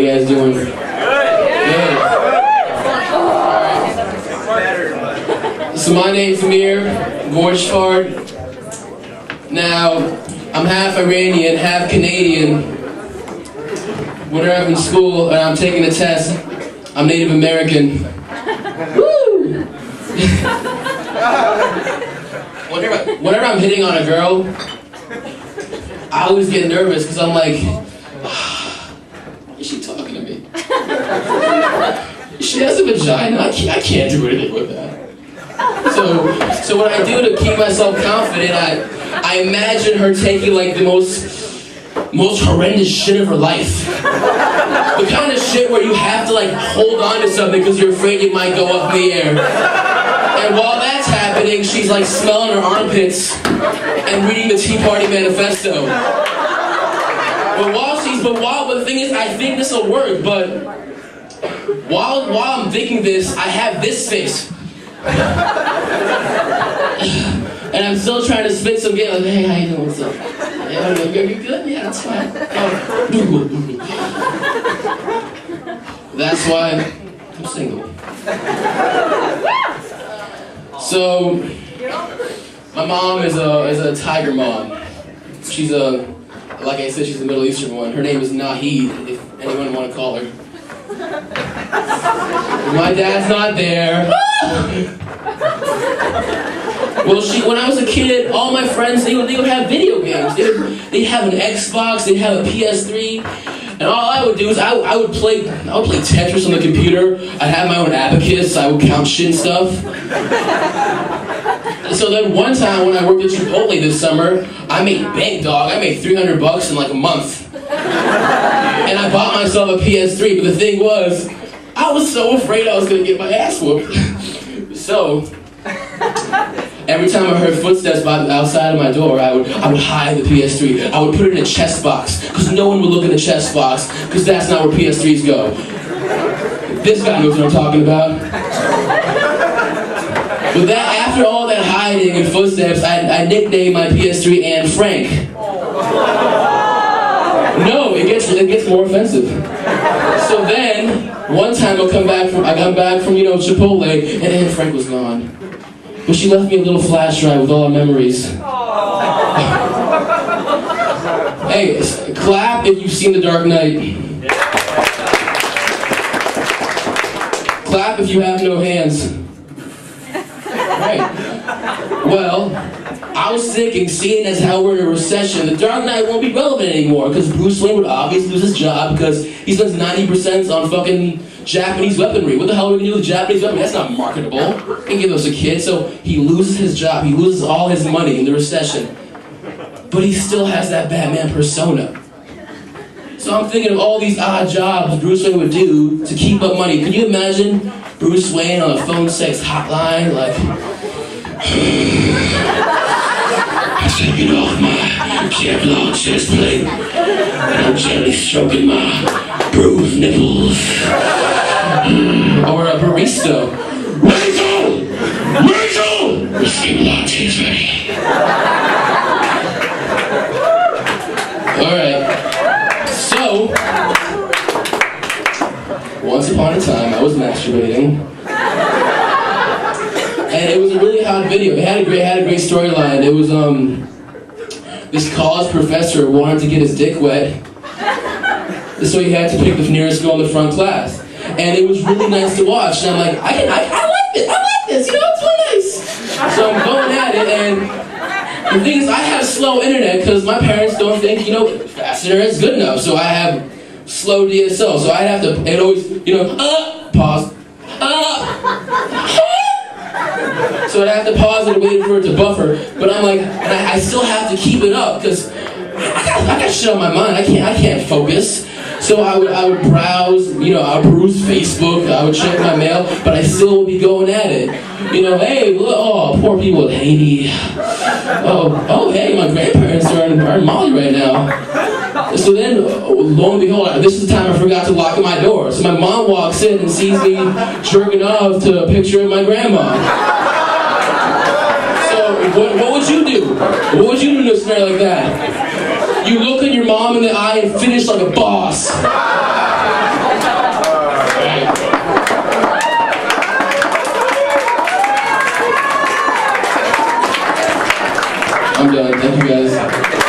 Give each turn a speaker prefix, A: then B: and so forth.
A: you guys doing? Good. So my name's Amir, Gorge Fart. Now, I'm half Iranian, half Canadian. Whenever I'm in school and I'm taking a test, I'm Native American. Woo! Whenever I'm hitting on a girl, I always get nervous because I'm like, is she talking to me? She has a vagina. I can't do anything with that. So what I do to keep myself confident, I imagine her taking like the most horrendous shit of her life. The kind of shit where you have to like hold on to something because you're afraid you might go up in the air. And while that's happening, she's like smelling her armpits and reading the Tea Party Manifesto. But the thing is, I think this will work, but while I'm thinking this, I have this face. And I'm still trying to spit some game, like, hey, how you doing, what's up? Yeah, you good? Yeah, that's fine. Oh. That's why I'm single. So, my mom is a tiger mom. She's like I said, she's a Middle Eastern one. Her name is Nahid, if anyone want to call her. My dad's not there. Well, when I was a kid, all my friends, they would have video games. They'd have an Xbox, they'd have a PS3, and all I would do is I would play Tetris on the computer. I'd have my own abacus, I would count shit and stuff. So then one time when I worked at Chipotle this summer, I made bank, dog. I made $300 in like a month. And I bought myself a PS3, but the thing was, I was so afraid I was gonna get my ass whooped. So, every time I heard footsteps outside of my door, I would hide the PS3. I would put it in a chest box, because no one would look in the chest box, because that's not where PS3s go. This guy knows what I'm talking about. But after all that hiding and footsteps, I nicknamed my PS3 Anne Frank. No, it gets more offensive. So then, one time I come back from Chipotle, and Anne Frank was gone. But she left me a little flash drive with all our memories. Hey, clap if you've seen The Dark Knight. Clap if you have no hands. Right. Well, I was thinking, seeing as how we're in a recession, The Dark Knight won't be relevant anymore because Bruce Wayne would obviously lose his job because he spends 90% on fucking Japanese weaponry. What the hell are we gonna do with Japanese weaponry? That's not marketable. We can give us a kid. So he loses his job. He loses all his money in the recession. But he still has that Batman persona. So I'm thinking of all these odd jobs Bruce Wayne would do to keep up money. Can you imagine Bruce Wayne on a phone sex hotline, like, I'm taking off my Kevlar chest plate and I'm gently stroking my bruised nipples. Or a barista. Rachel! The same latte is ready. Alright. So, once upon a time, I was masturbating. And it was a really hot video. It had a great storyline. It was, this college professor wanted to get his dick wet. So he had to pick the nearest girl in the front class. And it was really nice to watch. And I'm like, I like this, you know, it's really nice. So I'm going at it, and the thing is, I have slow internet because my parents don't think, fast internet is good enough. So I have slow DSL. So I'd have to, it always, pause. So I'd have to pause it and wait for it to buffer. But I'm like, and I still have to keep it up because I got shit on my mind. I can't focus. So I would browse, I would peruse Facebook, I would check my mail, but I still would be going at it. Hey, look, oh, poor people in Haiti. Oh, hey, my grandparents are in Mali right now. So then, lo and behold, this is the time I forgot to lock my door. So my mom walks in and sees me jerking off to a picture of my grandma. So what would you do? What would you do in a scenario like that? You look at your mom in the eye and finish like a boss. I'm done. Thank you guys.